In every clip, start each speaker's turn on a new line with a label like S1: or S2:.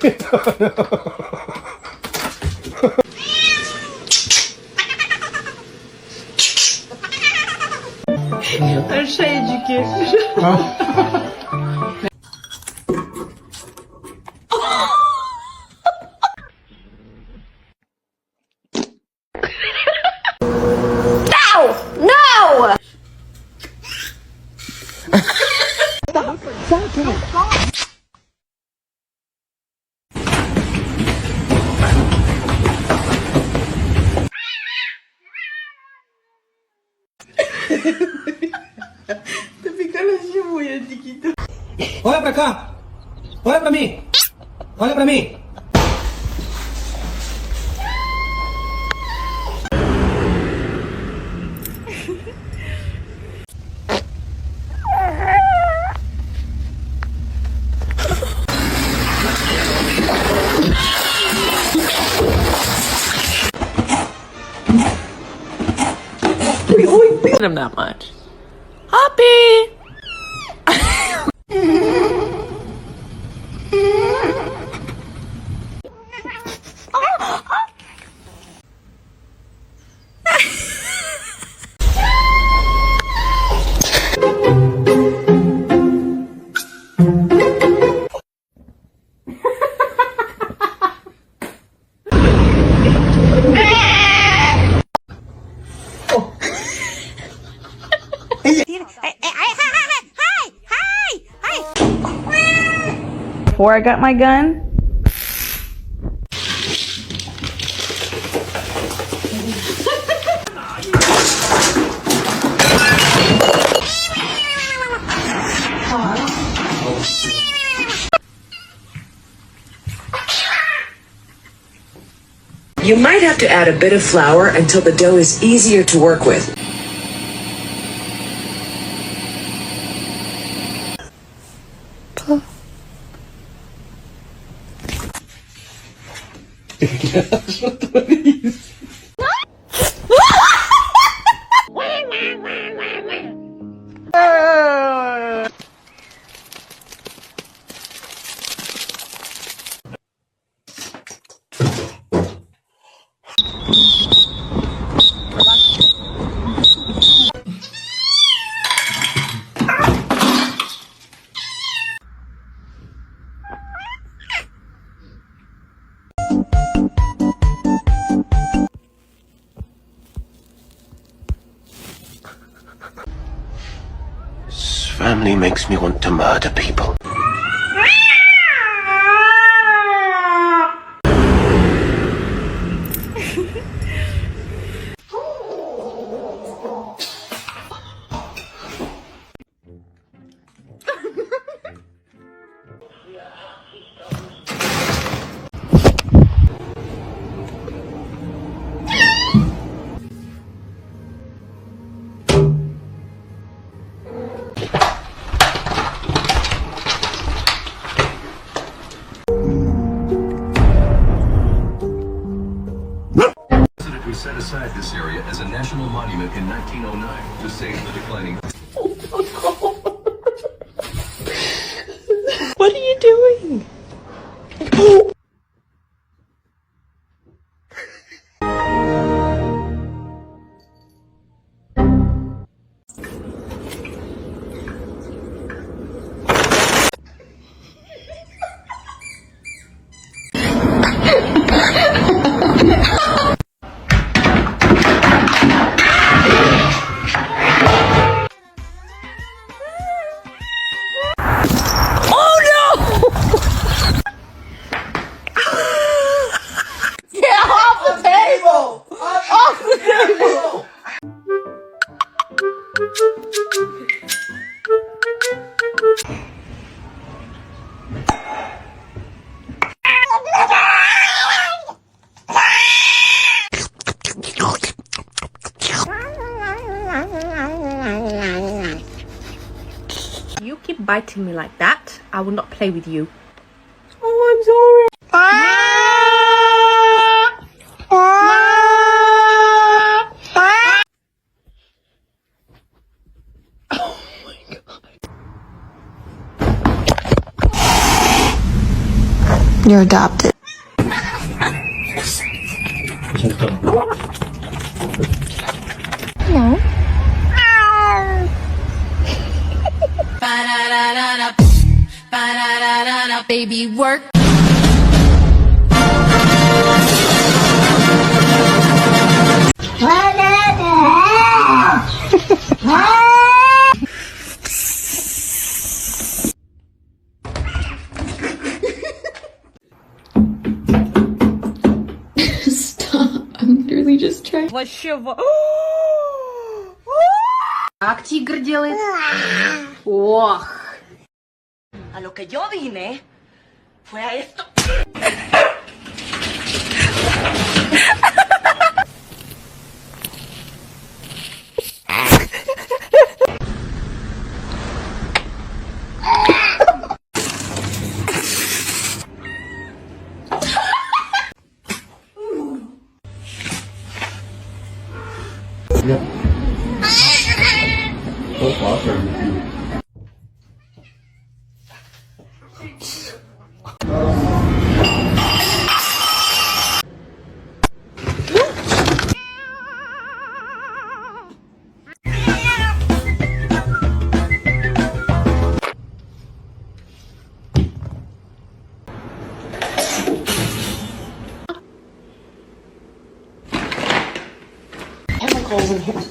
S1: É cheio de queijo. Tá ficando assim muito, chiquito.
S2: Olha pra cá! Olha pra mim! Olha pra mim!
S1: Him that much. Hoppy!
S3: Before I got my gun,
S4: You might have to add a bit of flour until the dough is easier to work with.
S5: This family makes me want to murder people.
S6: We set aside this area as a national monument in 1909 to save the declining.
S1: What are you doing?
S3: you keep biting me like that, I will not play with you.
S1: Oh, I'm sorry. Oh my god.
S7: You're adopted. No.
S3: Baby, work.
S7: Stop. I'm literally just trying.
S3: Как тигр делает? Ох.
S8: A lo que yo vine fue a esto. Chemicals in here.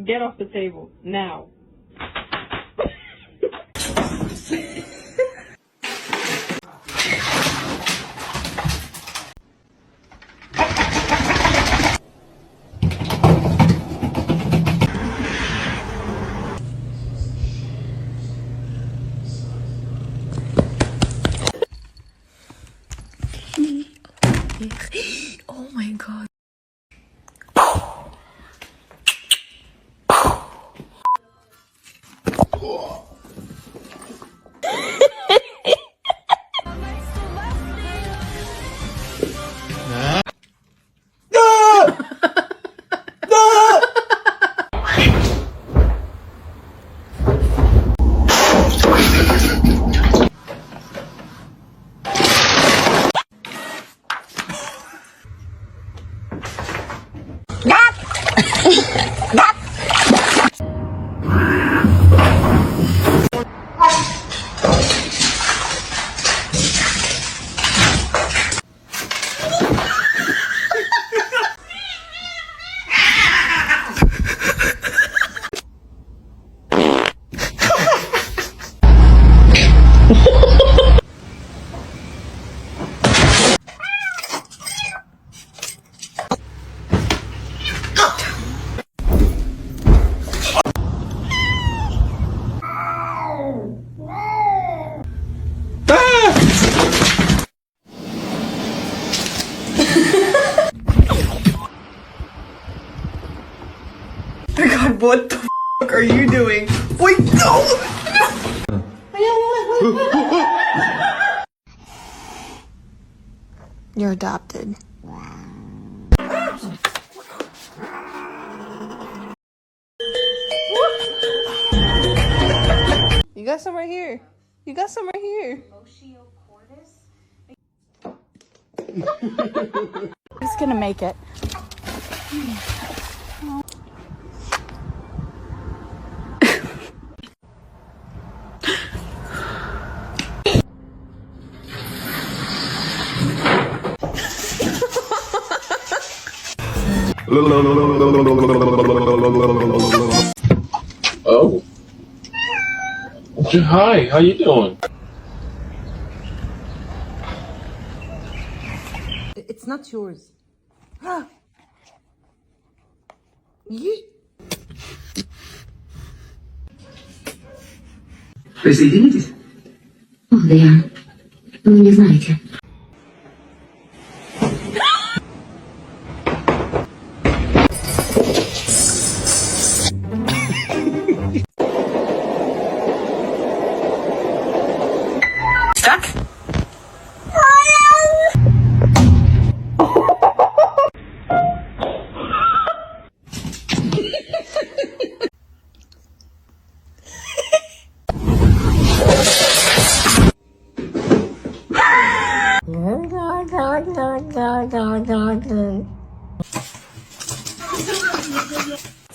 S1: Get off the table now.
S3: Oh my god.
S1: God, what the fuck are you doing? Wait, no!
S7: You're adopted.
S1: You got some right here. You got some right here.
S9: Just gonna make it.
S10: Oh. Hi, how you doing?
S1: It's not yours.
S4: Присоединитесь? О, да я... Вы не знаете.
S8: Stuck?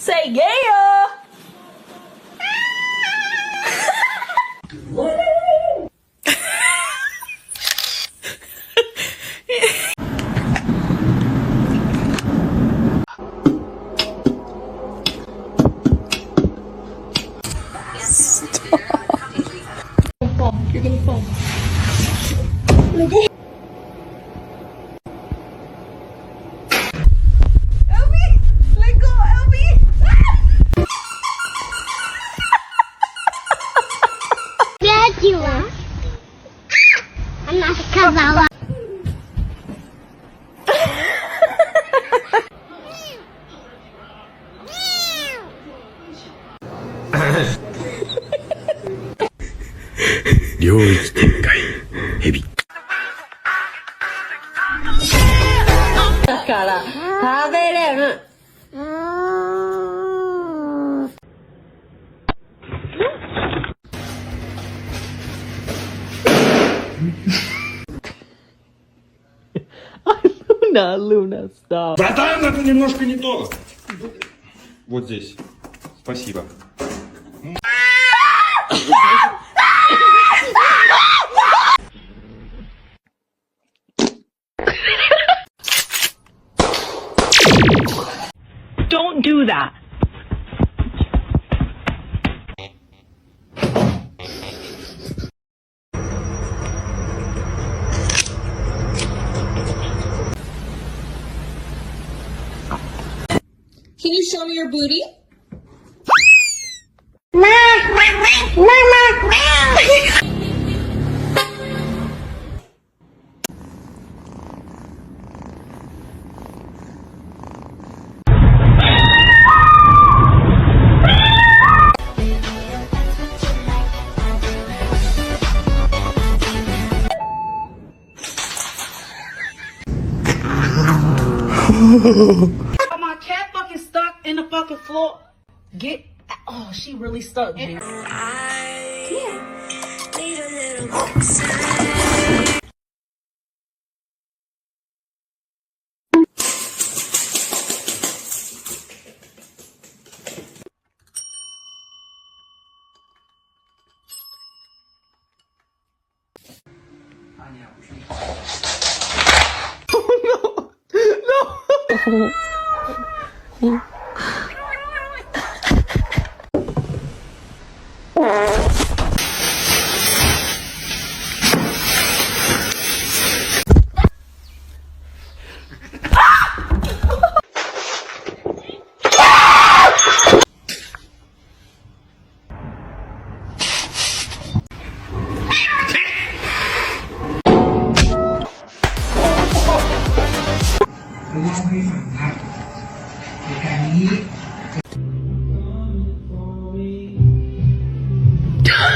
S3: Say yeah!
S4: Она сказала.
S1: Луна, stop.
S10: Братан, это немножко не то. Вот здесь. Спасибо.
S3: Don't do that.
S7: Can you show me your booty?
S3: My cat fucking stuck in the fucking floor. Get. Oh, she really stuck, dude.